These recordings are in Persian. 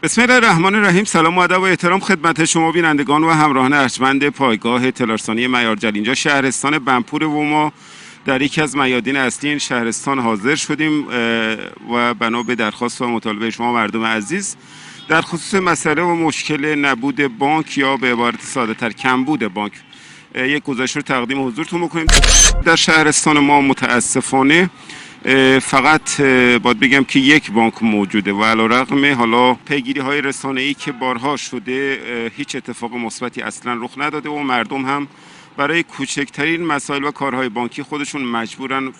بسم الله الرحمن الرحیم. سلام و ادب و احترام خدمت شما بینندگان و همراهان ارجمند پایگاه اطلاع‌رسانی معیارجل. اینجا شهرستان بنپور و ما در یکی از میادین اصلی این شهرستان حاضر شدیم و بنا به درخواست و مطالبه شما مردم عزیز در خصوص مسئله و مشکل نبود بانک یا به عبارت ساده‌تر کمبود بانک یک گزارش رو تقدیم حضورتون بکنیم. در شهرستان ما متاسفانه فقط باید بگم که یک بانک موجوده و علیرغم حالا پیگیری‌های رسانه‌ای که بارها شده هیچ اتفاق مثبتی اصلا رخ نداده و مردم هم برای کوچکترین مسائل و کارهای بانکی خودشون مجبورن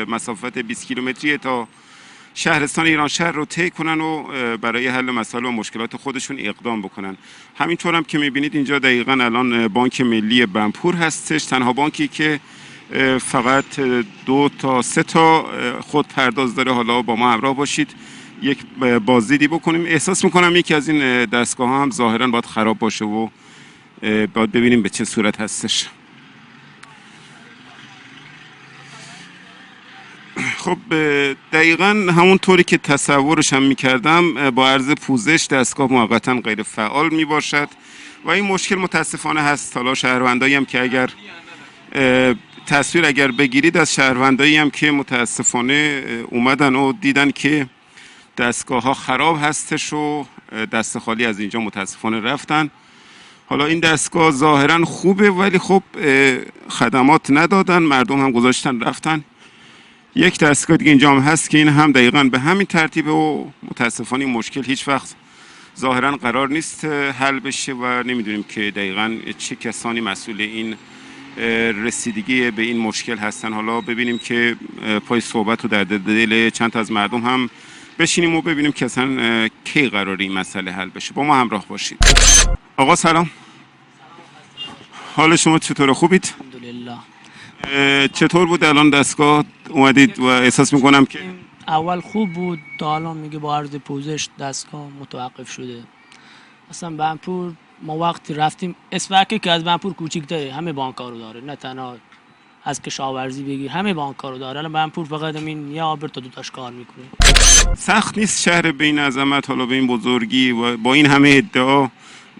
مسافت 20 کیلومتری تا شهرستان ایرانشهر رو طی کنن و برای حل مسائل و مشکلات خودشون اقدام بکنن. همینطور هم که می‌بینید اینجا دقیقاً الان بانک ملی بنپور هستش، تنها بانکی که فقط 2 تا 3 تا خودپرداز داره. حالا با ما همراه باشید یک بازدیدی بکنیم. احساس میکنم یکی از این دستگاه ها هم ظاهرا باید خراب باشه و باید ببینیم به چه صورت هستش. خب دقیقا همون طوری که تصورش هم میکردم با عرض پوزش دستگاه موقتا غیر فعال میباشد و این مشکل متاسفانه هست. حالا شهروندایی هم که اگر تصویر بگیرید از شهروندایی هم که متاسفانه اومدن و دیدن که دستگاه ها خراب هستش و دست خالی از اینجا متاسفانه رفتن. حالا این دستگاه ظاهرا خوبه ولی خب خدمات ندادن، مردم هم گذاشتن رفتن. یک دستگاه دیگه اینجا هم هست که این هم دقیقاً به همین ترتیبه و متاسفانه این مشکل هیچ وقت ظاهرا قرار نیست حل بشه و نمیدونیم که دقیقاً چه کسانی مسئول این رسیدگی به این مشکل هستن. حالا ببینیم که پای صحبت رو در دل چند تا از مردم هم بشینیم و ببینیم که اصلا کی قراره این مسئله حل بشه. با ما همراه باشید. آقا سلام، حال شما چطوره؟ خوبید؟ الحمدلله. چطور بود الان دستگاه اومدید و احساس میکنم که اول خوب بود تا الان میگه با عرض پوزش دستگاه متوقف شده. اصلا بنپور ما وقتی رفتیم اسفکی که از بنپور کوچیک‌تره، همه بانک‌ها رو داره، نه تنها از کشاورزی بگیر همه بانک‌ها رو داره. الان بنپور فقط همین یه آبر تا 2 تاش کار میکنه. سخت نیست شهر به این عظمت، حالا به این بزرگی و با این همه ادعا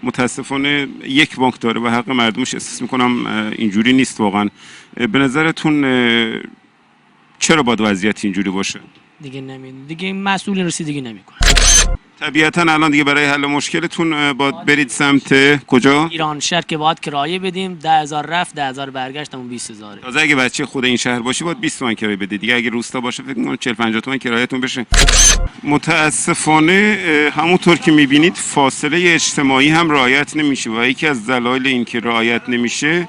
متاسفانه یک بانک داره و حق مردمش احساس میکنم اینجوری نیست واقعا. به نظرتون چرا باید وضعیت اینجوری باشه؟ دیگه دیگه مسئول رسیدگی نمیکنه. طبیعتا الان دیگه برای حل مشکلتون باید برید سمت کجا؟ ایرانشهر که باید کرایه بدیم، 10,000 رفت 10,000 برگشت، همون 20,000. تازه اگه بچه خود این شهر باشه باید 20 تومن کرایه بده دیگه. اگه روستا باشه فکر می‌کنم 40-50 تومن کرایه‌تون بشه. متاسفانه همونطور که می‌بینید فاصله اجتماعی هم رعایت نمیشه و یکی از دلایل این که رعایت نمیشه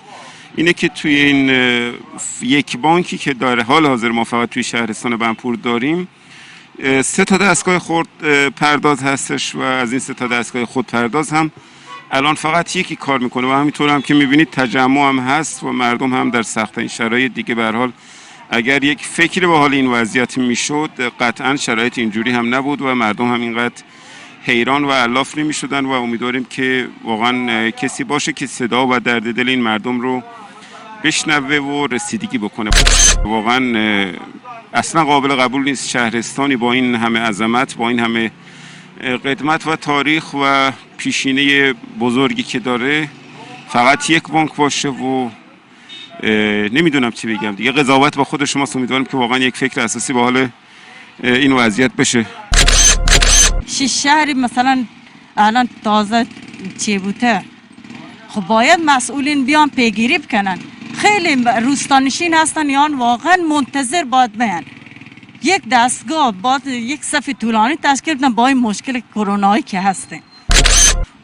اینه که توی این یک بانکی که در حال حاضر ما فقط توی شهرستان بنپور داریم 3 تا دستگاه خرد پرداز هستش و از این 3 تا دستگاه خود پرداز هم الان فقط یکی کار میکنه و همینطور هم که میبینید تجمع هم هست و مردم هم در سخت‌ترین شرایط دیگه. به هر حال اگر یک فکری به حال این وضعیت میشد قطعا شرایط اینجوری هم نبود و مردم هم اینقدر حیران و الاف نمیشدن و امیدواریم که واقعا کسی باشه که صدا و درد دل این مردم رو بشنوه و رسیدگی بکنه. واقعا اصلا قابل قبول نیست شهرستانی با این همه عظمت، با این همه قدمت و تاریخ و پیشینه بزرگی که داره فقط یک بانک باشه و نمیدونم چی بگم دیگه. قضاوت با خود شماست. امیدوارم که واقعا یک فکر اساسی به حال این وضعیت بشه. شهری مثلا الان تازه چی بوده، خب باید مسئولین بیان پیگیری بکنن. خیلی روستانشین هستن یا واقعا منتظر باید بیان. یک دستگاه باید یک صف طولانی تشکیل بدن با این مشکل کرونایی که هستن.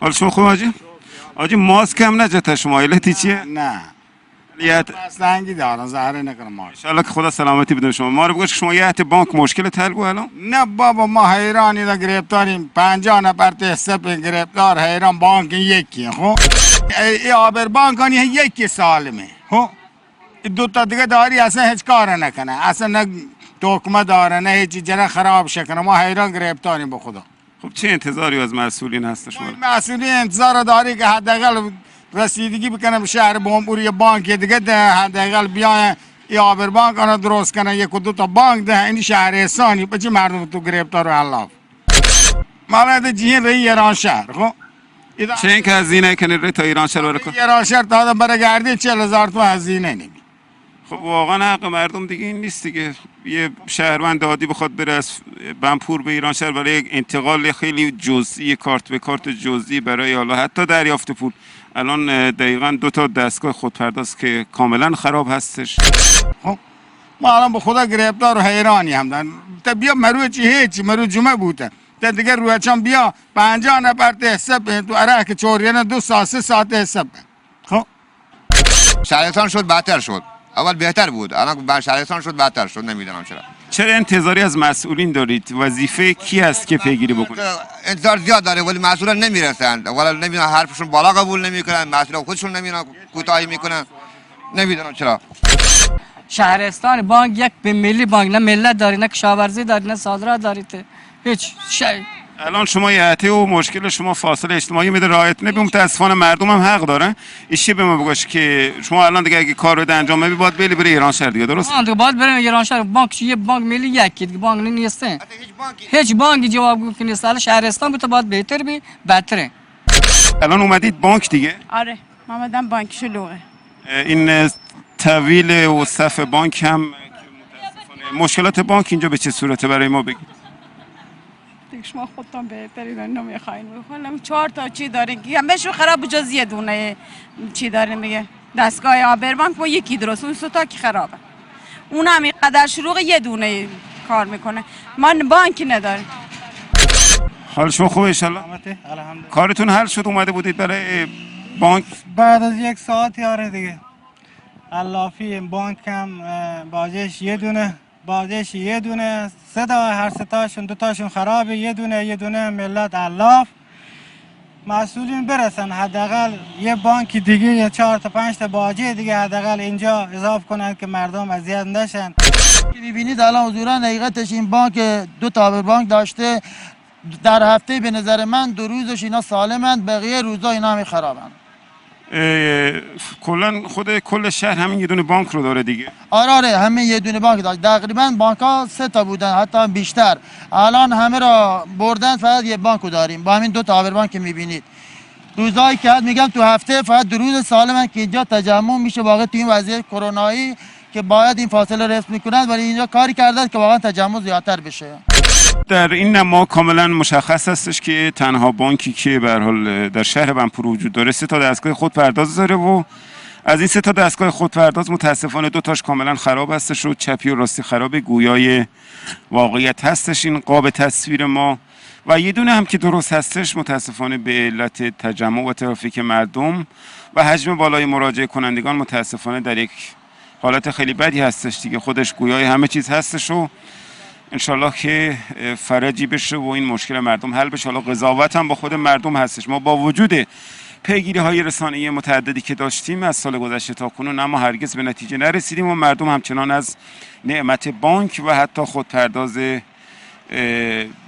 حالا شما خوب آجی ماسک هم نجات شما علتی چیه؟ نه یه سنگی دارن زهره نکنه ما. انشالله که خدا سلامتی بده شما. ما رو بگوش که شما یه بانک مشکل حل بود الان؟ نه بابا ما حیرانی دا گرفتاریم، 50 نفر تحصیب گرفتار حیران. بانک یکی خب ای آبر بانکانی یکی سالمه خب 2 تا دیگه داری اصلا هیچ کار نکنه، اصلا نه توکمه داره نه هیچ جره خراب شکنه. ما حیران گرفتاریم به خدا. خب چه انتظاری از مسئولین هست شما؟ مسئولین انتظار داری که حداقل رسیدگی بکنه به شهر بنپور، بانک دیگه ده حداقل بیاین ای آبر بانک آنها درست کنه، 1 و 2 تا بانک ده این شهرستانی بچه مردم تو گرفتار و علاف. مالا ده جیهن رای ایران شهر خب چه اینکه هزینه کنید ری تا ایران شهر بره کن. ایران شهر تا آدم برگرده 40,000 تومان هزینه نمی. خب واقعا حق مردم دیگه این نیست دیگه. یه شهروند عادی بخواد بره از بنپور به ایران شهر برای یک انتقال خیلی جزئی، کارت به کارت جزئی برای حالا حتی دریافت پول، الان دقیقاً 2 تا دستگاه خودپرداز که کاملا خراب هستش. خب ما الان به خدا گرفتار و حیرانی هم دارن. تا بیا مرو چی هیچی مرو جمعه بوده تا دیگه روی چم بیا 50 نفر حساب تو عراق چوریان 2 ساعت 3 ساعت حساب. خب شهرستان شد بدتر شد. اول بهتر بود، الان بعد شهرستان شد بدتر شد. نمیدونم چرا انتظاری از مسئولین دارید؟ وظیفه کی است که پیگیری بکنه؟ انتظار زیاد داره ولی مسئولان نمیرسن. ولی نمیدونم حرفشون بالا قبول نمیکنن، مسئولان خودشون نمیدونن کوتاهی میکنن. نمیدونم چرا. شهرستان بانک یک به ملی بانک، نه ملت داری، نه کشاورزی داری، نه صادرات داری، هیچ شی. الان شما یعطی و مشکل شما فاصله اجتماعی میده رعایت نمی، متاسفانه مردم هم حق دارن. ایشی به ما بگوش که شما الان دیگه اگه کار رو انجام بدی باید بری ایران شهر دیگه، درست؟ دیگه باید بریم ایران شهر. بانک یه بانک ملی یکی دیگه بانک نیسته. هیچ بانکی جواب نیست. الان شهرستان بود باید بهتر بی بدتره. الان اومدید بانک دیگه؟ آره ما اومدم بانک شلوغه. این طویل و صف بانک هم متاسفانه مشکلات بانک اینجا به چه صورته برای ما بگید؟ دیگه شما خودتون بهترین نمیخواین. حالا 4 تا چی دارین که همه‌شون خراب جز یه دونه چی دارین دیگه. دستگاه آبربانک با یکی درست، اون 3 تا که خرابه. اون هم اینقدر شلوغ یه دونه کار میکنه. ما بانک نداریم. حال شما خوبه ان شاء الله؟ الحمدلله. کارتون حل شد اومده بودید برای بانک؟ بعد از 1 ساعت آره دیگه. علافی بانک هم باجش یه دونه 3 تا هر 3 تاشون 2 تاشون خرابه، یه دونه ملت علاف. مسئولین برسن حداقل یه بانک دیگه یا 4 تا 5 تا باجه دیگه حداقل اینجا اضافه کنن که مردم اذیت نشن. می‌بینید الان حضورا حقیقتش این بانک 2 تا بانک داشته، در هفته به نظر من 2 روزش اینا سالمند، بقیه روزا اینا همین خرابن. کل شهر همین یه دونه بانک رو داره دیگه. آره همه یه دونه بانک داشت. تقریبا بانک ها 3 تا بودن حتی بیشتر. الان همه را بردن، فقط یه بانک رو داریم با همین 2 تا بانک که می‌بینید. روزایی که میگم تو هفته فقط 2 روز سالمند که اینجا تجمع میشه، واقعا تو این وضعیت کرونایی که باید این فاصله رعایت میکنن، ولی اینجا کاری کردن که واقعا تجمع زیادتر بشه. در این نما کاملا مشخص هستش که تنها بانکی که به هر حال در شهر بنپور وجود داره 3 تا دستگاه خودپرداز داره و از این 3 تا دستگاه خودپرداز متاسفانه 2 تاش کاملا خراب هستش و چپی و راستی خراب، گویای واقعیت هستش این قاب تصویر ما، و یه دونه هم که درست هستش متاسفانه به علت تجمع و ترافیک مردم و حجم بالای مراجعه کنندگان متاسفانه در یک حالت خیلی بدی هستش دیگه. خودش گویای همه چیز هستش و انشالله که فرجی بشه و این مشکل مردم حل بشه. حالا قضاوت هم با خود مردم هستش. ما با وجود پیگیری های رسانه‌ای متعددی که داشتیم از سال گذشته تا کنون، اما هرگز به نتیجه نرسیدیم و مردم همچنان از نعمت بانک و حتی خودپرداز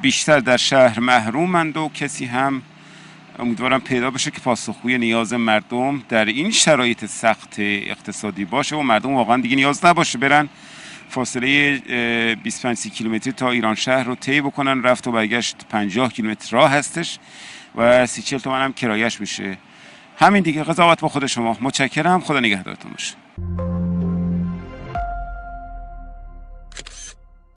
بیشتر در شهر محرومند و کسی هم امیدوارم پیدا بشه که پاسخگوی نیاز مردم در این شرایط سخت اقتصادی باشه و مردم واقعا دیگه نیاز نباشه برن فاصله 25-30 کیلومتری تا ایران شهر رو طی بکنن. رفت و برگشت 50 کیلومتر راه هستش و 30-40 تومن هم کرایه‌اش میشه. همین دیگه، قضاوت با خود شما. متشکرم، خدا نگهدارتون باشه.